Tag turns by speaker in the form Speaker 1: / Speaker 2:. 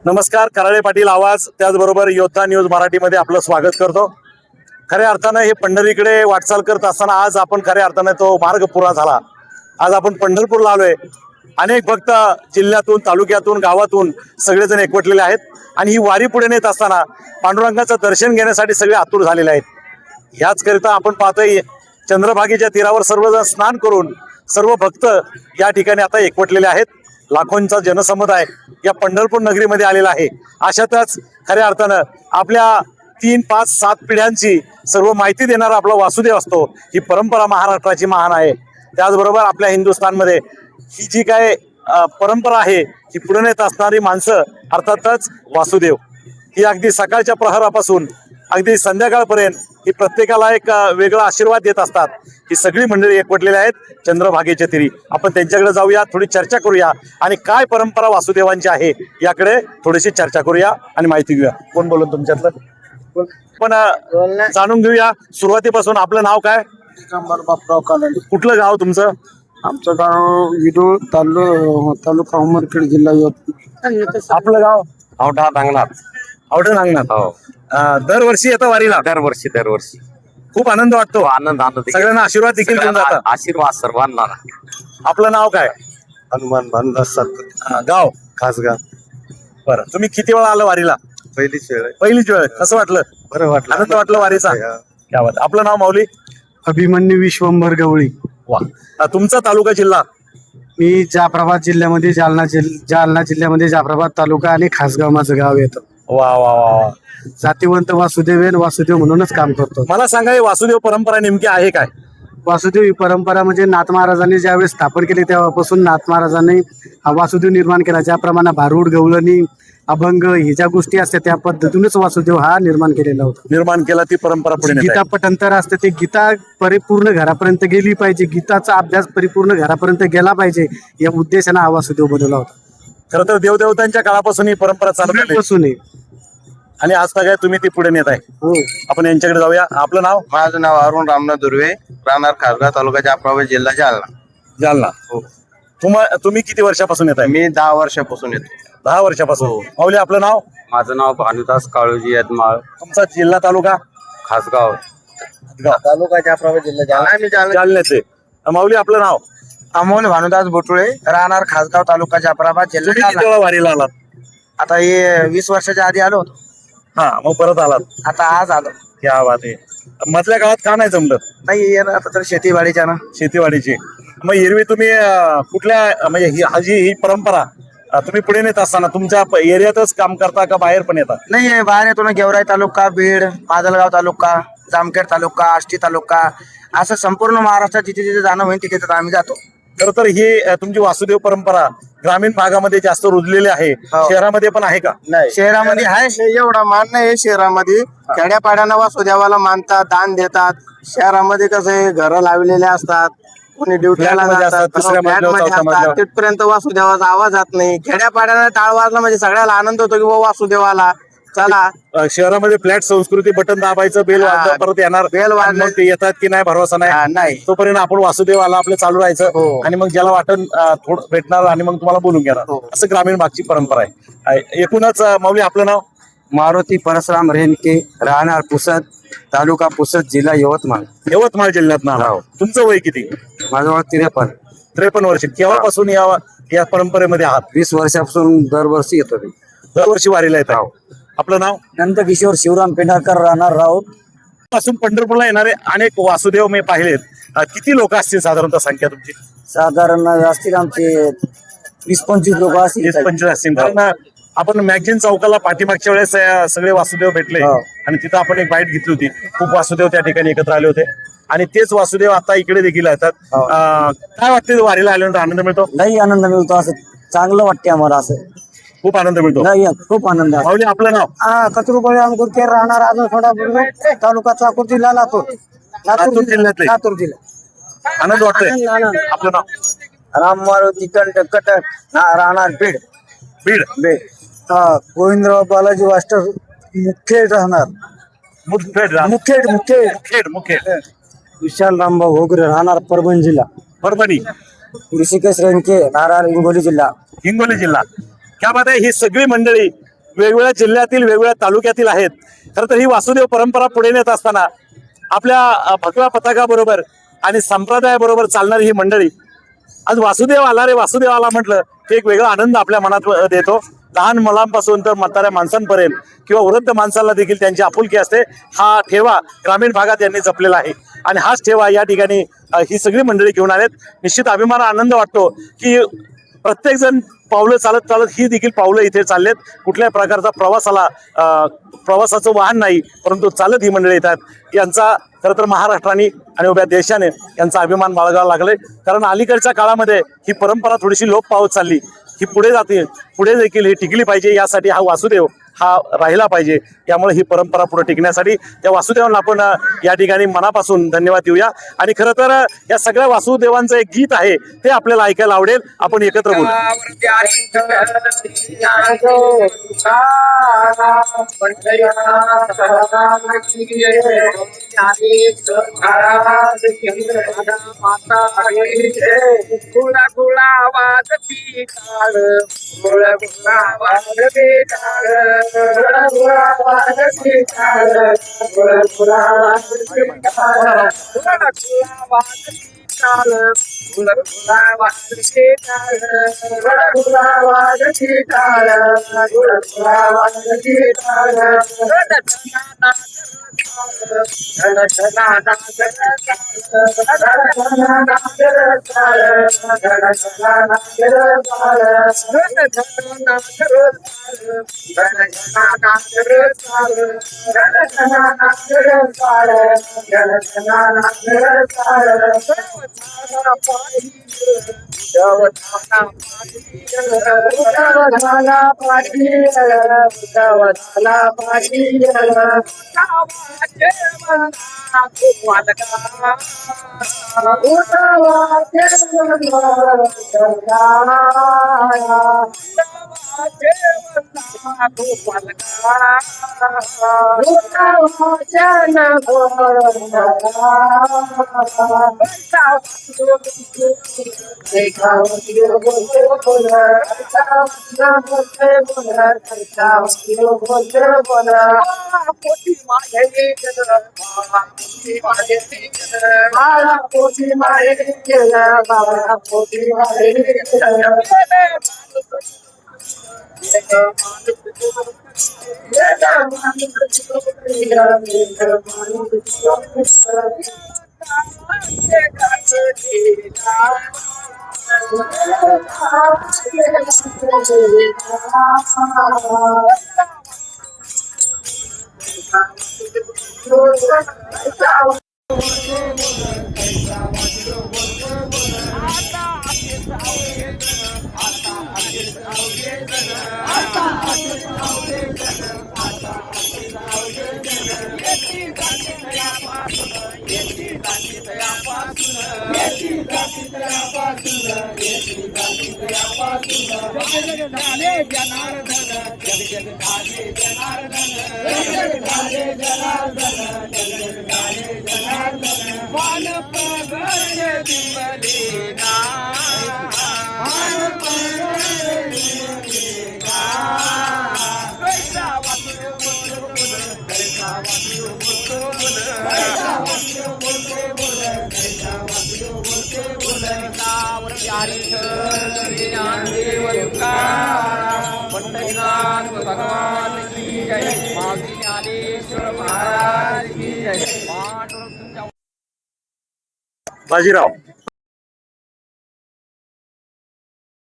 Speaker 1: नमस्कार, कराळे पाटील आवाज त्याचबरोबर योद्धा न्यूज मराठीमध्ये आपलं स्वागत करतो. खऱ्या अर्थानं हे पंढरीकडे वाटचाल करत असताना आज आपण खऱ्या अर्थानं तो मार्ग पुरा झाला. आज आपण पंढरपूरला आलोय. अनेक भक्त जिल्ह्यातून, तालुक्यातून, गावातून सगळेजण एकवटलेले आहेत आणि ही वारी पुढे नेत असताना पांडुरंगाचं दर्शन घेण्यासाठी सगळे आतुर झालेले आहेत. याचकरिता आपण पाहतोय चंद्रभागेच्या तीरावर सर्वजण स्नान करून सर्व भक्त या ठिकाणी आता एकवटलेले आहेत. लाखोंचा जनसमुदाय या पंढरपूर नगरीमध्ये आलेला आहे. अशातच खऱ्या अर्थानं आपल्या 3, 5, 7 पिढ्यांची सर्व माहिती देणारा आपला वासुदेव असतो. ही परंपरा महाराष्ट्राची महान आहे. त्याचबरोबर आपल्या हिंदुस्थानमध्ये ही जी काय परंपरा आहे ही पुढे नेत असणारी माणसं अर्थातच वासुदेव. ही अगदी सकाळच्या प्रहरापासून अगदी संध्याकाळपर्यंत ही प्रत्येकाला एक वेगळा आशीर्वाद देत असतात. ही सगळी मंडळी एकवटलेली आहेत चंद्रभागेच्या तीरी. आपण त्यांच्याकडे जाऊया, थोडी चर्चा करूया आणि काय परंपरा वासुदेवांची आहे याकडे थोडीशी चर्चा करूया आणि माहिती घेऊया. कोण बोलून तुमच्यातलं पण जाणून घेऊया सुरुवातीपासून. आपलं नाव काय?
Speaker 2: बापराव कालांडे.
Speaker 1: कुठलं गाव तुमचं?
Speaker 2: आमचं गाव विडूळ तालुका उमरखेड जिल्हा यवतमाळ.
Speaker 1: आपलं गाव?
Speaker 3: औढा नांगनाथ.
Speaker 1: आवडे नांगनाथ.
Speaker 3: हो,
Speaker 1: दरवर्षी येतं वारीला?
Speaker 3: दरवर्षी
Speaker 1: खूप आनंद वाटतो.
Speaker 3: आनंद
Speaker 1: सगळ्यांना आशीर्वाद देखील देऊन जातात.
Speaker 3: आशीर्वाद सर्वांना.
Speaker 1: आपलं नाव काय?
Speaker 2: हनुमान भानुदास सातपुते.
Speaker 1: गाव?
Speaker 2: खासगाव.
Speaker 1: बरं, तुम्ही किती वेळा आलं वारीला?
Speaker 2: पहिलीच वेळ आहे.
Speaker 1: पहिलीच वेळ. कसं वाटलं?
Speaker 2: बरं वाटलं.
Speaker 1: आनंद वाटलं वारीचा? क्या बात. आपलं नाव माऊली?
Speaker 2: अभिमन्यू विश्वंभर गवळी.
Speaker 1: वा. तुमचा तालुका जिल्हा?
Speaker 2: मी जाफराबाद जिल्ह्यामध्ये जालना जिल्ह्यामध्ये जाफराबाद तालुका आणि खासगाव माझं गाव येतं.
Speaker 1: वा वा वा.
Speaker 2: जातीवंत वासुदेव आहे, वासुदेव म्हणूनच काम करतो.
Speaker 1: मला सांगा, ही वासुदेव परंपरा नेमकी आहे काय?
Speaker 2: वासुदेव ही परंपरा म्हणजे नाथ महाराजांनी ज्यावेळेस स्थापन केली तेव्हापासून नाथ महाराजांनी हा वासुदेव निर्माण केला. ज्याप्रमाणे भारूड, गवळणी, अभंग ही ज्या गोष्टी असतात त्या पद्धतीनेच वासुदेव हा निर्माण केलेला होता.
Speaker 1: निर्माण केला ती परंपरा पुढे नेत
Speaker 2: गीता
Speaker 1: आहे.
Speaker 2: पठंतर असते ते गीता परिपूर्ण घरापर्यंत गेली पाहिजे. गीताचा अभ्यास परिपूर्ण घरापर्यंत गेला पाहिजे या उद्देशाने हा वासुदेव बनवला होता.
Speaker 1: खरं तर देवदेवतांच्या काळापासून ही परंपरा चालू आहे
Speaker 2: पासून आहे.
Speaker 1: आणि आज काय तुम्ही ती पुढे नेत आहे.
Speaker 2: हो.
Speaker 1: आपण यांच्याकडे जाऊया. आपलं नाव?
Speaker 4: माझं नाव अरुण रामनाथ दुर्वे, राहणार खासगाव तालुका जाफराबाद जिल्हा जालना.
Speaker 1: जालना.
Speaker 4: हो.
Speaker 1: तुम्ही किती वर्षापासून येत आहे?
Speaker 4: मी 10 वर्षापासून येतो.
Speaker 1: 10 वर्षापासून. माऊली, आपलं नाव?
Speaker 3: माझं नाव भानुदास काळोजी यदमाळ,
Speaker 1: तुमचा जिल्हा तालुका?
Speaker 3: खासगाव.
Speaker 4: तालुका जाफराबाद जिल्हा जालना. मी
Speaker 1: जालन्याचे. माऊली, आपलं नाव?
Speaker 4: अमोल भानुदास बोटुळे, राहणार खासगाव तालुका जाफराबाद जिल्हा
Speaker 1: तुम्ही किती
Speaker 4: जालना.
Speaker 1: वेळा वारीला आलात?
Speaker 4: आता हे 20 वर्षाच्या आधी आलो होतो.
Speaker 1: हा, मग परत आलात.
Speaker 4: आता आज आलो.
Speaker 1: क्या बात आहे. मधल्या काळात का नाही जमलं?
Speaker 4: नाही येणार आता तर शेतीवाडीच्या ना.
Speaker 1: शेतीवाडीची. मग एरवी तुम्ही कुठल्या म्हणजे ही परंपरा तुम्ही पुढे नेत असताना तुमच्या एरियातच काम करता का बाहेर पण येतात?
Speaker 4: नाही बाहेर येतो ना. गेवराई तालुका, बीड, माजलगाव तालुका, जामखेड तालुका, आष्टी तालुका, असं संपूर्ण महाराष्ट्रात जिथे जिथे जाणं होईल तिथे तिथे आम्ही जातो.
Speaker 1: खरं तर ही तुमची वासुदेव परंपरा ग्रामीण भागामध्ये जास्त रुजलेली आहे. शहरामध्ये पण आहे का?
Speaker 4: नाही, शहरामध्ये आहे एवढा मान नाही. शहरामध्ये खेड्यापाड्यानं वासुदेवाला मानतात, दान देतात. शहरामध्ये कसं आहे, घरं लावलेले असतात, कोणी ड्युटीला
Speaker 1: फ्लॅटमध्ये असतात,
Speaker 4: जातात,
Speaker 1: दुसऱ्या मजल्यावर,
Speaker 4: फ्लॅटमध्ये
Speaker 1: चौथ्या
Speaker 4: असतात.
Speaker 1: मजल्यावर.
Speaker 4: तिथपर्यंत वासुदेवाचा आवाज जात नाही. खेड्यापाड्याला टाळ वाजला म्हणजे सगळ्याला आनंद होतो की बाबा वासुदेवाला चला.
Speaker 1: शहरामध्ये फ्लॅट संस्कृती, बटन दाबायचं, बेल वाजलं, परत येणार.
Speaker 4: बेल वाजलं.
Speaker 1: मग ते येतात की नाही भरोसा नाही.
Speaker 4: नाही.
Speaker 1: तोपर्यंत आपण वासुदेवाला आपलं चालू राहायचं
Speaker 4: हो.
Speaker 1: आणि मग ज्याला वाटण थोडं भेटणार आणि मग तुम्हाला बोलून घेणार.
Speaker 4: हो.
Speaker 1: असं ग्रामीण भागची परंपरा आहे. एकूणच माऊली, आपलं नाव?
Speaker 2: मारुती परशुराम रेणके, राहणार पुसद, तालुका पुसद, जिल्हा यवतमाळ.
Speaker 1: यवतमाळ जिल्ह्यात नाव.
Speaker 2: हो.
Speaker 1: तुमचं वय किती?
Speaker 2: माझं वय 53.
Speaker 1: 53 वर्ष. केव्हापासून या परंपरेमध्ये आहात?
Speaker 2: 20 वर्षापासून दरवर्षी येतो मी.
Speaker 1: दरवर्षी वारीला येत आहे. आपलं नाव?
Speaker 2: नंदकिशोर शिवराम पेंढारकर, राहणार राऊत.
Speaker 1: पासून पंढरपूरला येणारे अनेक वासुदेव मी पाहिलेत. किती लोक असतील साधारणतः संख्या तुमची?
Speaker 2: साधारण असतील आमचे 20-25 लोक असतील.
Speaker 1: 20-25 असतील. कारण आपण मॅगझिन चौकाला पाठीमागच्या वेळेस सगळे वासुदेव भेटले
Speaker 2: हो.
Speaker 1: आणि तिथं आपण एक बाईट घेतली होती. खूप वासुदेव त्या ठिकाणी एकत्र आले होते आणि तेच वासुदेव आता इकडे देखील येतात. काय वाटते वारीला आल्यानंतर आनंद मिळतो?
Speaker 2: लई आनंद मिळतो. असं चांगलं वाटते आम्हाला. असं
Speaker 1: खूप आनंद मिळतो.
Speaker 2: लई खूप आनंद आहे.
Speaker 1: माऊली, आपलं नाव?
Speaker 2: कचरुबळे अंकुरके, राहणार आजोसोडा बुद्रुक, तालुका चाकूर, जिल्हा लातूर.
Speaker 1: लातूर जिल्ह्यातले.
Speaker 2: लातूर जिल्हा.
Speaker 1: आनंद वाटतोय.
Speaker 2: आनंद.
Speaker 1: आपलं नाव?
Speaker 2: राम मारुती कंट कटक, राहणार बीड.
Speaker 1: बीड.
Speaker 2: बीड. गोविंदराव बालाजी वास्टर, मुखेड राहणार.
Speaker 1: मुखेड.
Speaker 2: मुखेड मुखेड
Speaker 1: मुखेड. मुखेड.
Speaker 2: विशाल रामभाऊ घोगरे, राहणार परभणी जिल्हा.
Speaker 1: परभणी.
Speaker 2: ऋषिकेश रेणके, राहणार हिंगोली जिल्हा.
Speaker 1: हिंगोली जिल्हा. क्या बात आहे. ही सगळी मंडळी वेगवेगळ्या जिल्ह्यातील वेगवेगळ्या तालुक्यातील आहेत. खरं तर ही वासुदेव परंपरा पुढे नेत असताना आपल्या भगव्या पताकाबरोबर आणि संप्रदायाबरोबर चालणारी ही मंडळी आज वासुदेव आला रे वासुदेव आला म्हटलं की एक वेगळा आनंद आपल्या मनात देतो. लहान मुलांपासून तर म्हाताऱ्या माणसांपर्यंत किंवा वृद्ध माणसाला देखील त्यांची आपुलकी असते. हा ठेवा ग्रामीण भागात यांनी जपलेला आहे आणि हाच ठेवा या ठिकाणी ही सगळी मंडळी घेऊन आलेत. निश्चित अभिमान आनंद वाटतो की प्रत्येक जण पावलं चालत चालत ही देखील पावलं इथे चाललेत. कुठल्याही प्रकारचा प्रवासाचं वाहन नाही, परंतु चालत ही मंडळी येतात. यांचा खरं तर महाराष्ट्राने आणि उभ्या देशाने यांचा अभिमान बाळगावा लागले. कारण अलीकडच्या काळामध्ये ही परंपरा थोडीशी लोप पावत चालली. ही पुढे जाते, पुढे देखील ही टिकली पाहिजे. यासाठी हा वासुदेव हा राहिला पाहिजे. त्यामुळे ही परंपरा पुढे टिकण्यासाठी त्या वासुदेवांना आपण या ठिकाणी मनापासून धन्यवाद देऊया. आणि खरं तर या सगळ्या वासुदेवांचं एक गीत आहे ते आपल्याला ऐकायला आवडेल. आपण एकत्र बोलू. बाजीराव